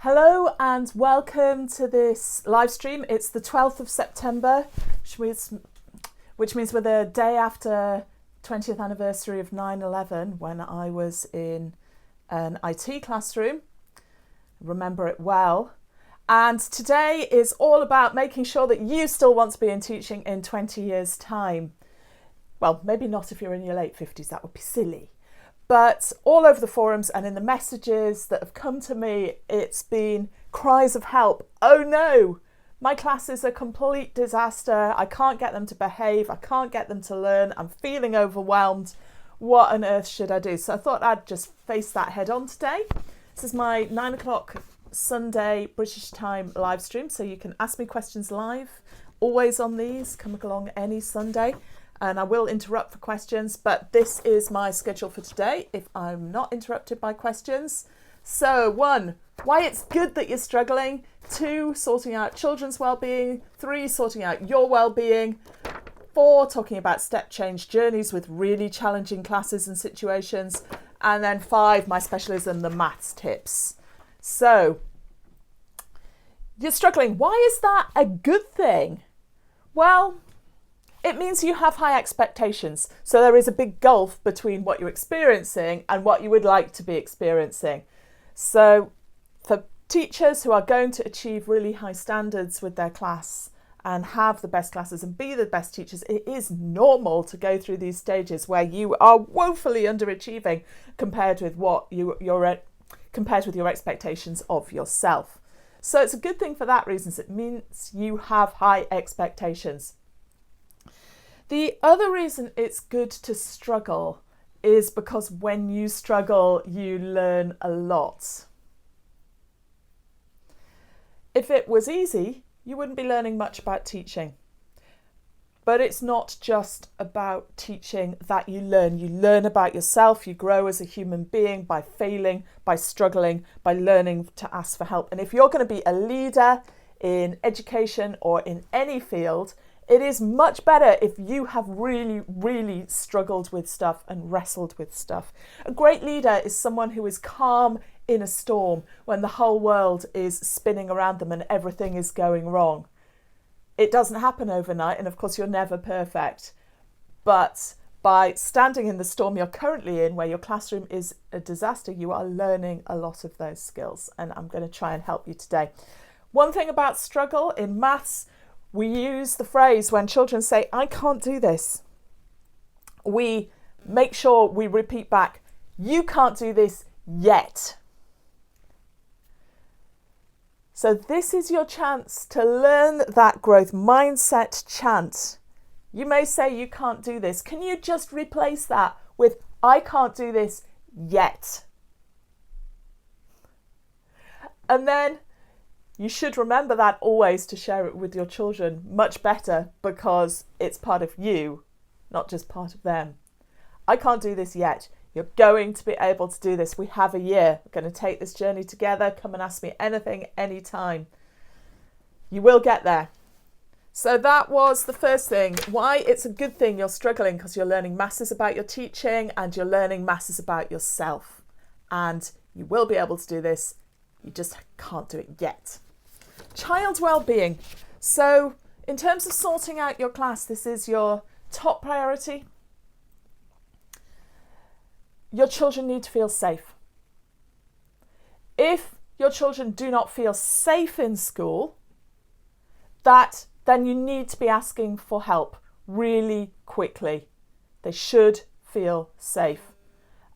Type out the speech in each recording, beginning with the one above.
Hello and welcome to this live stream. It's the 12th of September, which means we're the day after 20th anniversary of 9/11 when I was in an IT classroom. Remember it well. And today is all about making sure that you still want to be in teaching in 20 years' time. Well, maybe not if you're in your late 50s, that would be silly. But all over the forums and in the messages that have come to me, it's been cries of help. Oh no, my class is a complete disaster. I can't get them to behave. I can't get them to learn. I'm feeling overwhelmed. What on earth should I do? So I thought I'd just face that head on today. This is my 9 o'clock Sunday British time live stream. So you can ask me questions live, always on these, come along any Sunday. And I will interrupt for questions, but this is my schedule for today if I'm not interrupted by questions. So 1, why it's good that you're struggling. 2, sorting out children's well-being. 3, sorting out your well-being. 4, talking about step change journeys with really challenging classes and situations. And then 5, my specialism, the maths tips. So you're struggling. Why is that a good thing? Well, it means you have high expectations. So there is a big gulf between what you're experiencing and what you would like to be experiencing. So for teachers who are going to achieve really high standards with their class and have the best classes and be the best teachers, it is normal to go through these stages where you are woefully underachieving compared with your expectations of yourself. So it's a good thing for that reason. It means you have high expectations. The other reason it's good to struggle is because when you struggle, you learn a lot. If it was easy, you wouldn't be learning much about teaching. But it's not just about teaching that you learn. You learn about yourself. You grow as a human being by failing, by struggling, by learning to ask for help. And if you're going to be a leader in education or in any field, it is much better if you have really, really struggled with stuff and wrestled with stuff. A great leader is someone who is calm in a storm when the whole world is spinning around them and everything is going wrong. It doesn't happen overnight, and of course you're never perfect. But by standing in the storm you're currently in, where your classroom is a disaster, you are learning a lot of those skills, and I'm going to try and help you today. One thing about struggle in maths, we use the phrase when children say, I can't do this. We make sure we repeat back, you can't do this yet. So this is your chance to learn that growth mindset chant. You may say you can't do this. Can you just replace that with, I can't do this yet? And then you should remember that always to share it with your children, much better, because it's part of you, not just part of them. I can't do this yet. You're going to be able to do this. We have a year. We're going to take this journey together. Come and ask me anything, anytime. You will get there. So that was the first thing. Why it's a good thing you're struggling, because you're learning masses about your teaching and you're learning masses about yourself. And you will be able to do this. You just can't do it yet. Child well-being. So in terms of sorting out your class, this is your top priority. Your children need to feel safe. If your children do not feel safe in school, then you need to be asking for help really quickly. They should feel safe.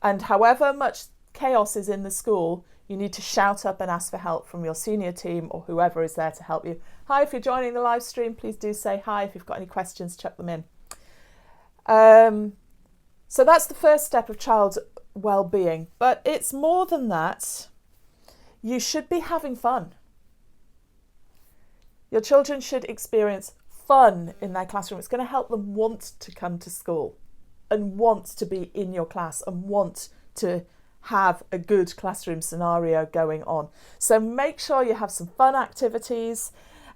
And however much chaos is in the school, you need to shout up and ask for help from your senior team or whoever is there to help you. Hi, if you're joining the live stream, please do say hi. If you've got any questions, chuck them in. So that's the first step of child well-being. But it's more than that. You should be having fun. Your children should experience fun in their classroom. It's going to help them want to come to school and want to be in your class and want to have a good classroom scenario going on. So make sure you have some fun activities,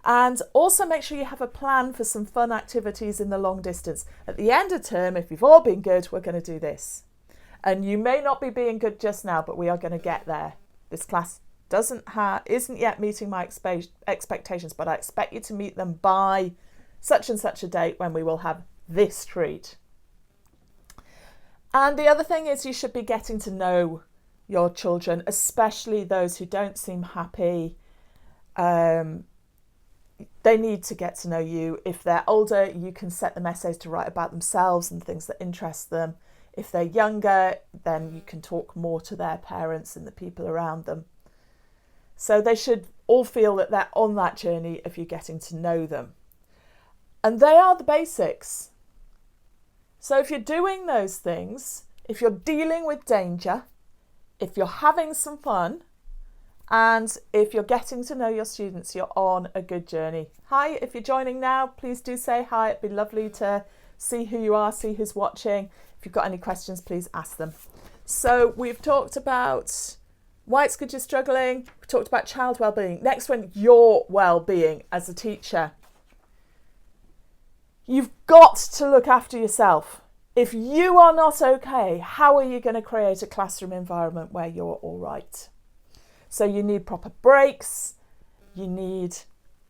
and also make sure you have a plan for some fun activities in the long distance. At the end of term, if you've all been good, we're going to do this. And you may not be being good just now, but we are going to get there. This class isn't yet meeting my expectations, but I expect you to meet them by such and such a date when we will have this treat. And the other thing is you should be getting to know your children, especially those who don't seem happy. They need to get to know you. If they're older, you can set them essays to write about themselves and things that interest them. If they're younger, then you can talk more to their parents and the people around them. So they should all feel that they're on that journey of you getting to know them. And they are the basics. So if you're doing those things, if you're dealing with danger, if you're having some fun, and if you're getting to know your students, you're on a good journey. Hi, if you're joining now, please do say hi. It'd be lovely to see who you are, see who's watching. If you've got any questions, please ask them. So we've talked about why it's good you're struggling. We've talked about child wellbeing. Next one, your wellbeing as a teacher. You've got to look after yourself. If you are not okay, how are you going to create a classroom environment where you're all right? So you need proper breaks, you need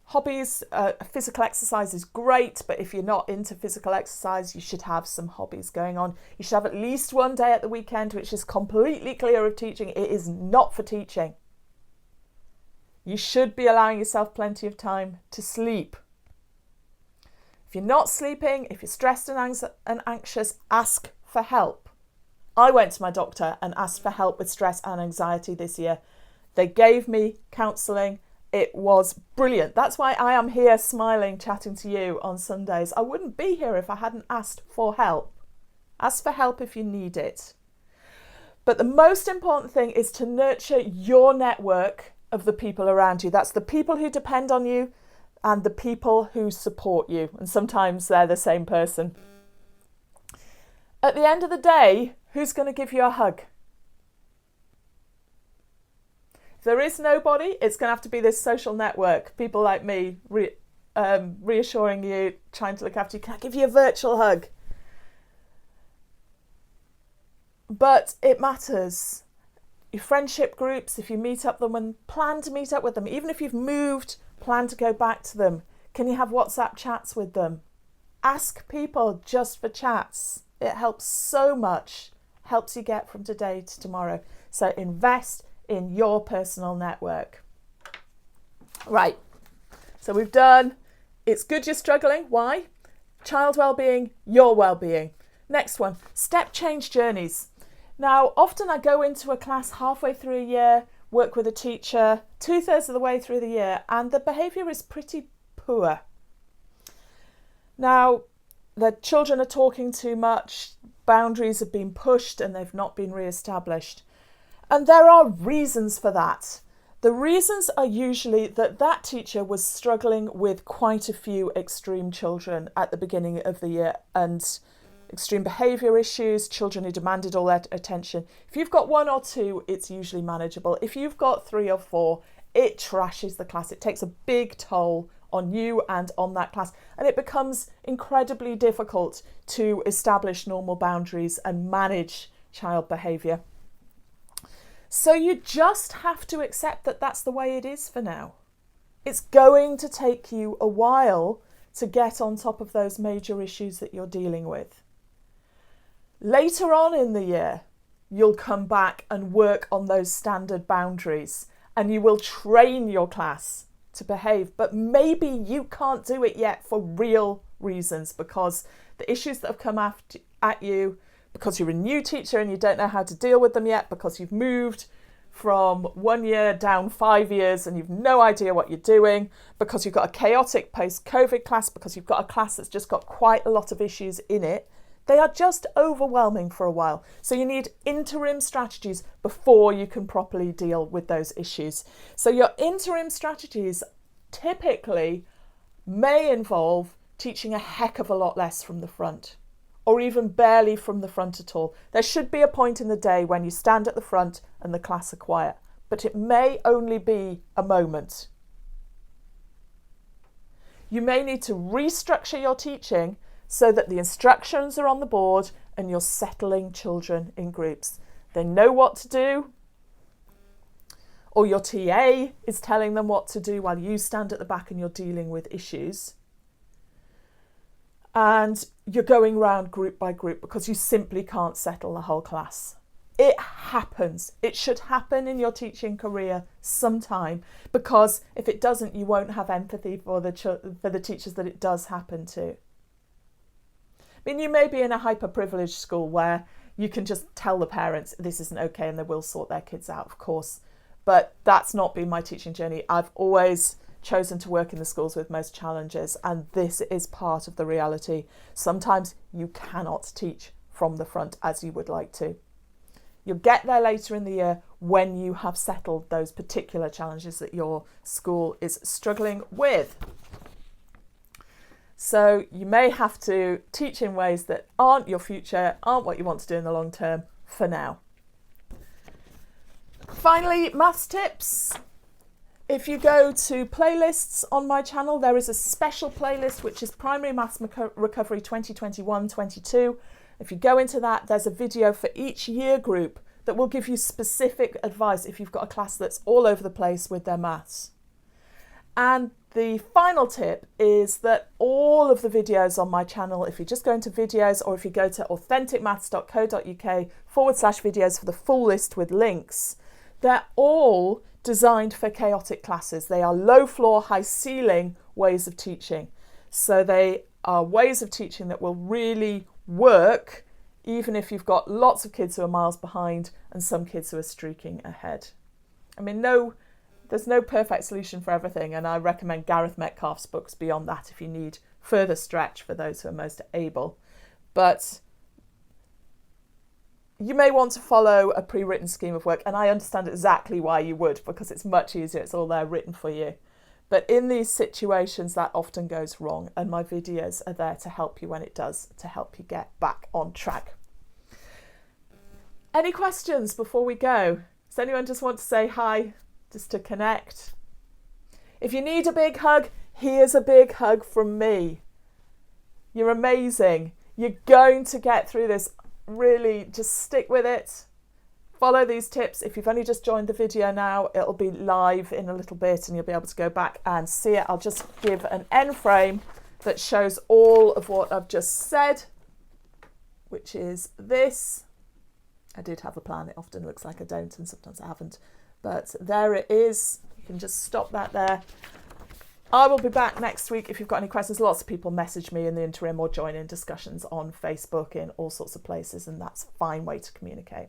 hobbies. Physical exercise is great, but if you're not into physical exercise, you should have some hobbies going on. You should have at least one day at the weekend which is completely clear of teaching. It is not for teaching. You should be allowing yourself plenty of time to sleep. If you're not sleeping, if you're stressed and anxious, ask for help. I went to my doctor and asked for help with stress and anxiety this year. They gave me counselling. It was brilliant. That's why I am here smiling, chatting to you on Sundays. I wouldn't be here if I hadn't asked for help. Ask for help if you need it. But the most important thing is to nurture your network of the people around you. That's the people who depend on you and the people who support you. And sometimes they're the same person. At the end of the day, who's going to give you a hug? If there is nobody, it's going to have to be this social network. People like me reassuring you, trying to look after you. Can I give you a virtual hug? But it matters. Your friendship groups, if you meet up them and plan to meet up with them, even if you've moved, plan to go back to them. Can you have WhatsApp chats with them? Ask people just for chats. It helps so much. Helps you get from today to tomorrow. So invest in your personal network. Right, so we've done, it's good you're struggling. Why? Child wellbeing, your wellbeing. Next one, step change journeys. Now, often I go into a class halfway through a year, work with a teacher, 2/3 of the way through the year, and the behaviour is pretty poor. Now, the children are talking too much, boundaries have been pushed and they've not been re-established. And there are reasons for that. The reasons are usually that teacher was struggling with quite a few extreme children at the beginning of the year and extreme behaviour issues, children who demanded all their attention. If you've got 1 or 2, it's usually manageable. If you've got 3 or 4, it trashes the class. It takes a big toll on you and on that class. And it becomes incredibly difficult to establish normal boundaries and manage child behaviour. So you just have to accept that that's the way it is for now. It's going to take you a while to get on top of those major issues that you're dealing with. Later on in the year, you'll come back and work on those standard boundaries and you will train your class to behave. But maybe you can't do it yet for real reasons because the issues that have come at you, because you're a new teacher and you don't know how to deal with them yet, because you've moved from 1 year down 5 years and you've no idea what you're doing, because you've got a chaotic post-COVID class, because you've got a class that's just got quite a lot of issues in it. They are just overwhelming for a while. So you need interim strategies before you can properly deal with those issues. So your interim strategies typically may involve teaching a heck of a lot less from the front, or even barely from the front at all. There should be a point in the day when you stand at the front and the class are quiet, but it may only be a moment. You may need to restructure your teaching so that the instructions are on the board and you're settling children in groups. They know what to do. or your TA is telling them what to do while you stand at the back and you're dealing with issues. And you're going round group by group because you simply can't settle the whole class. It happens. It should happen in your teaching career sometime, because if it doesn't, you won't have empathy for the teachers that it does happen to. I mean, you may be in a hyper-privileged school where you can just tell the parents this isn't okay and they will sort their kids out, of course. But that's not been my teaching journey. I've always chosen to work in the schools with most challenges, and this is part of the reality. Sometimes you cannot teach from the front as you would like to. You'll get there later in the year when you have settled those particular challenges that your school is struggling with. So you may have to teach in ways that aren't your future, aren't what you want to do in the long term for now. Finally, maths tips. If you go to playlists on my channel, there is a special playlist which is Primary Maths Recovery 2021-22. If you go into that, there's a video for each year group that will give you specific advice if you've got a class that's all over the place with their maths. And the final tip is that all of the videos on my channel, if you just go into videos, or if you go to authenticmaths.co.uk/videos for the full list with links, they're all designed for chaotic classes. They are low floor, high ceiling ways of teaching. So they are ways of teaching that will really work even if you've got lots of kids who are miles behind and some kids who are streaking ahead. I mean, there's no perfect solution for everything, and I recommend Gareth Metcalf's books beyond that if you need further stretch for those who are most able. But you may want to follow a pre-written scheme of work, and I understand exactly why you would, because it's much easier, it's all there written for you. But in these situations, that often goes wrong, and my videos are there to help you when it does, to help you get back on track. Any questions before we go? Does anyone just want to say hi, just to connect? If you need a big hug, here's a big hug from me. You're amazing. You're going to get through this. Really, just stick with it. Follow these tips. If you've only just joined the video now, it'll be live in a little bit and you'll be able to go back and see it. I'll just give an end frame that shows all of what I've just said, which is this. I did have a plan. It often looks like I don't, and sometimes I haven't. But there it is. You can just stop that there. I will be back next week if you've got any questions. Lots of people message me in the interim or join in discussions on Facebook in all sorts of places, and that's a fine way to communicate.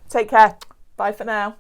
Take care. Bye for now.